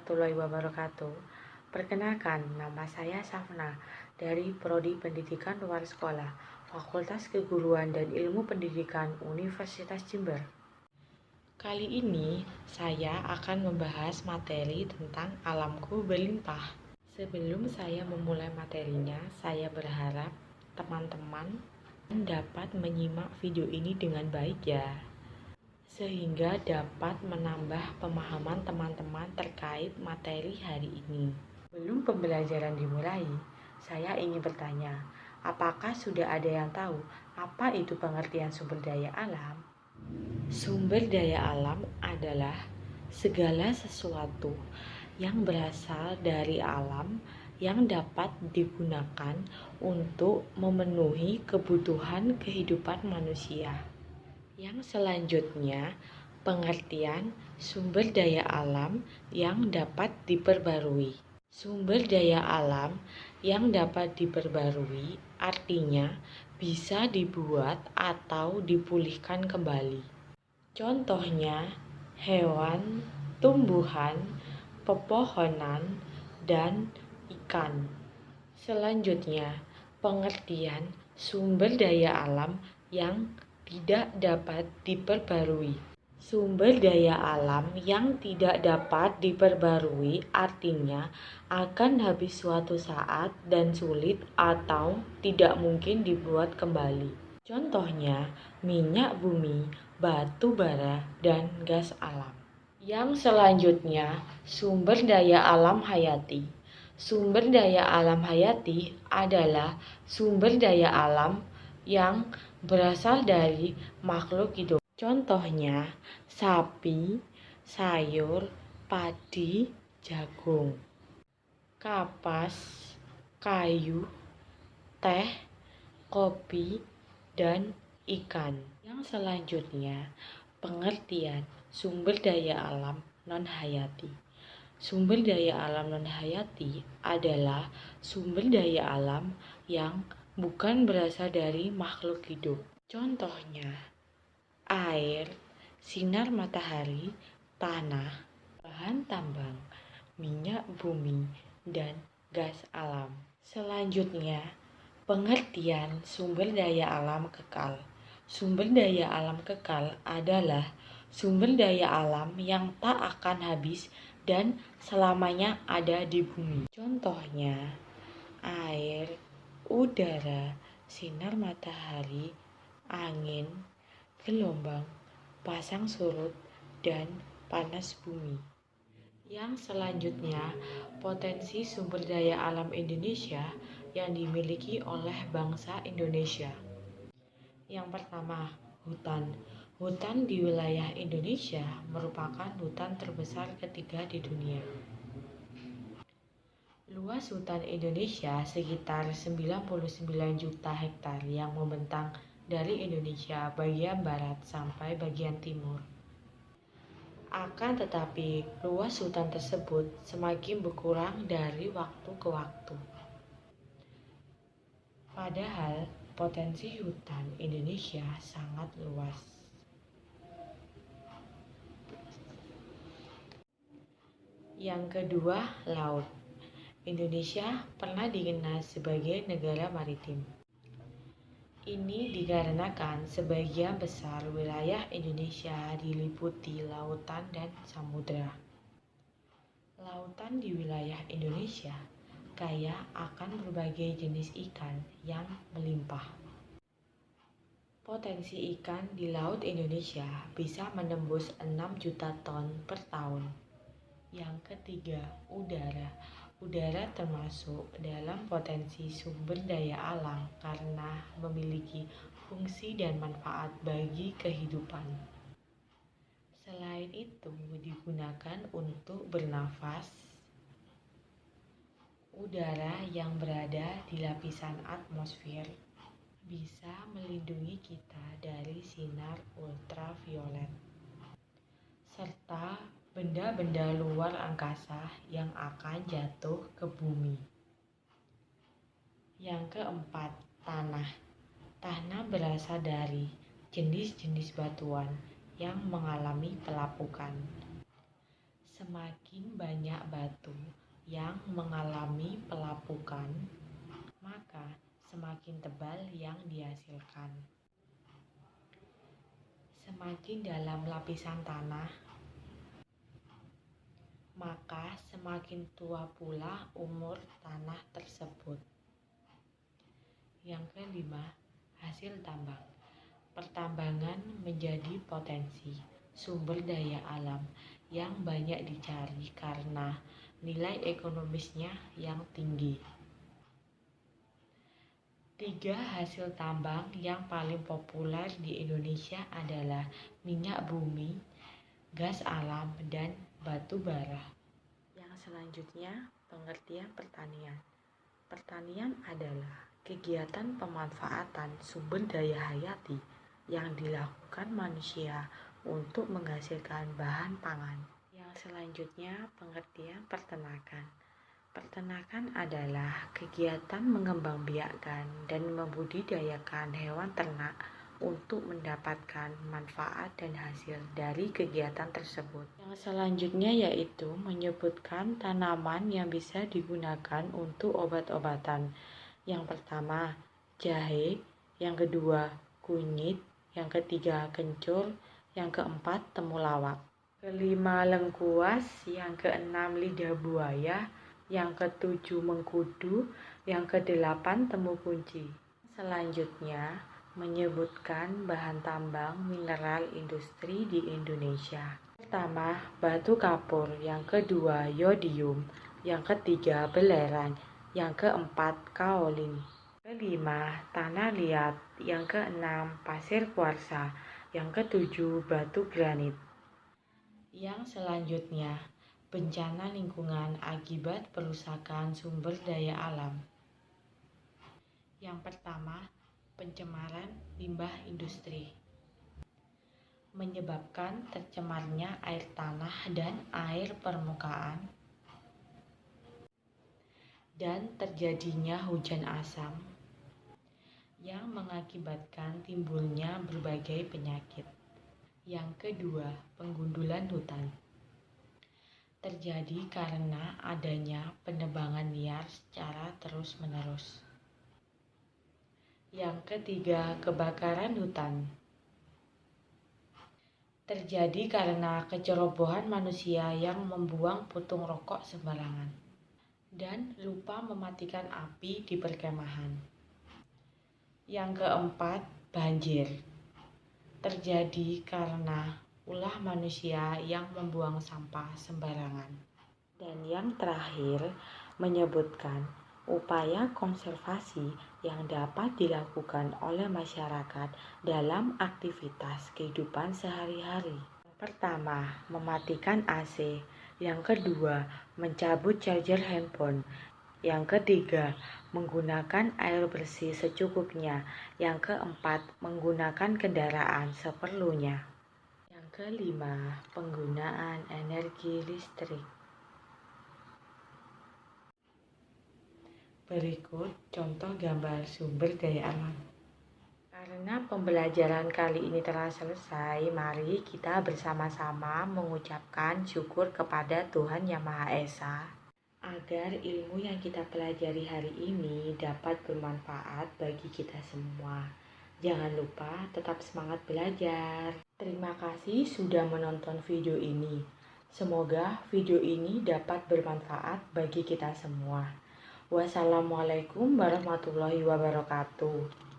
warahmatullahi wabarakatuh. Perkenalkan, nama saya Safna dari Prodi Pendidikan Luar Sekolah, Fakultas Keguruan dan Ilmu Pendidikan Universitas Jember. Kali ini saya akan membahas materi tentang alamku berlimpah. Sebelum saya memulai materinya, saya berharap teman-teman dapat menyimak video ini dengan baik ya, sehingga dapat menambah pemahaman teman-teman terkait materi hari ini. Sebelum pembelajaran dimulai, saya ingin bertanya, apakah sudah ada yang tahu apa itu pengertian sumber daya alam? Sumber daya alam adalah segala sesuatu yang berasal dari alam yang dapat digunakan untuk memenuhi kebutuhan kehidupan manusia. Yang selanjutnya, pengertian sumber daya alam yang dapat diperbarui. Sumber daya alam yang dapat diperbarui artinya bisa dibuat atau dipulihkan kembali. Contohnya, hewan, tumbuhan, pepohonan, dan ikan. Selanjutnya, pengertian sumber daya alam yang tidak dapat diperbarui. Sumber daya alam yang tidak dapat diperbarui artinya akan habis suatu saat dan sulit atau tidak mungkin dibuat kembali. Contohnya, minyak bumi, batu bara, dan gas alam. Yang selanjutnya, sumber daya alam hayati. Sumber daya alam hayati adalah sumber daya alam yang berasal dari makhluk hidup. Contohnya, sapi, sayur, padi, jagung, kapas, kayu, teh, kopi, dan ikan. Yang selanjutnya, pengertian sumber daya alam non-hayati. Sumber daya alam non-hayati adalah sumber daya alam yang bukan berasal dari makhluk hidup. Contohnya, air, sinar matahari, tanah, bahan tambang, minyak bumi, dan gas alam. Selanjutnya, pengertian sumber daya alam kekal. Sumber daya alam kekal adalah sumber daya alam yang tak akan habis dan selamanya ada di bumi. Contohnya, air, udara, sinar matahari, angin, gelombang, pasang surut, dan panas bumi. Yang selanjutnya, potensi sumber daya alam Indonesia yang dimiliki oleh bangsa Indonesia. Yang pertama, hutan. Hutan di wilayah Indonesia merupakan hutan terbesar ketiga di dunia. Luas hutan Indonesia sekitar 99 juta hektar yang membentang dari Indonesia bagian barat sampai bagian timur. Akan tetapi, luas hutan tersebut semakin berkurang dari waktu ke waktu. Padahal, potensi hutan Indonesia sangat luas. Yang kedua, laut. Indonesia pernah dikenal sebagai negara maritim. Ini dikarenakan sebagian besar wilayah Indonesia diliputi lautan dan samudera. Lautan di wilayah Indonesia kaya akan berbagai jenis ikan yang melimpah. Potensi ikan di laut Indonesia bisa menembus 6 juta ton per tahun. Yang ketiga, udara. Udara termasuk dalam potensi sumber daya alam karena memiliki fungsi dan manfaat bagi kehidupan. Selain itu, digunakan untuk bernafas. Udara yang berada di lapisan atmosfer bisa melindungi kita dari sinar ultraviolet serta benda-benda luar angkasa yang akan jatuh ke bumi. Yang keempat, tanah. Tanah berasal dari jenis-jenis batuan yang mengalami pelapukan. Semakin banyak batu yang mengalami pelapukan, maka semakin tebal yang dihasilkan. Semakin dalam lapisan tanah, maka semakin tua pula umur tanah tersebut. Yang kelima, hasil tambang. Pertambangan menjadi potensi sumber daya alam yang banyak dicari karena nilai ekonomisnya yang tinggi. 3 hasil tambang yang paling populer di Indonesia adalah minyak bumi, gas alam, dan batu bara. Yang selanjutnya, pengertian pertanian. Pertanian adalah kegiatan pemanfaatan sumber daya hayati yang dilakukan manusia untuk menghasilkan bahan pangan. Yang selanjutnya, pengertian peternakan. Peternakan adalah kegiatan mengembangbiakkan dan membudidayakan hewan ternak untuk mendapatkan manfaat dan hasil dari kegiatan tersebut. Yang selanjutnya yaitu menyebutkan tanaman yang bisa digunakan untuk obat-obatan. Yang pertama, jahe, yang kedua, kunyit, yang ketiga, kencur, yang keempat, temulawak. Kelima, lengkuas, yang keenam, lidah buaya, yang ketujuh, mengkudu, yang kedelapan, temu kunci. Selanjutnya, menyebutkan bahan tambang mineral industri di Indonesia. Pertama, batu kapur, yang kedua, yodium, yang ketiga, belerang, yang keempat, kaolin. Kelima, tanah liat, yang keenam, pasir kuarsa, yang ketujuh, batu granit. Yang selanjutnya, bencana lingkungan akibat perusakan sumber daya alam. Yang pertama, pencemaran limbah industri menyebabkan tercemarnya air tanah dan air permukaan dan terjadinya hujan asam yang mengakibatkan timbulnya berbagai penyakit. Yang kedua, penggundulan hutan terjadi karena adanya penebangan liar secara terus-menerus. Yang ketiga, kebakaran hutan terjadi karena kecerobohan manusia yang membuang puntung rokok sembarangan dan lupa mematikan api di perkemahan. Yang keempat, banjir terjadi karena ulah manusia yang membuang sampah sembarangan. Dan yang terakhir, menyebutkan upaya konservasi yang dapat dilakukan oleh masyarakat dalam aktivitas kehidupan sehari-hari. Pertama, mematikan AC. Yang kedua, mencabut charger handphone. Yang ketiga, menggunakan air bersih secukupnya. Yang keempat, menggunakan kendaraan seperlunya. Yang kelima, penggunaan energi listrik. Berikut contoh gambar sumber daya alam. Karena pembelajaran kali ini telah selesai, mari kita bersama-sama mengucapkan syukur kepada Tuhan Yang Maha Esa agar ilmu yang kita pelajari hari ini dapat bermanfaat bagi kita semua. Jangan lupa tetap semangat belajar. Terima kasih sudah menonton video ini. Semoga video ini dapat bermanfaat bagi kita semua. Wassalamualaikum warahmatullahi wabarakatuh.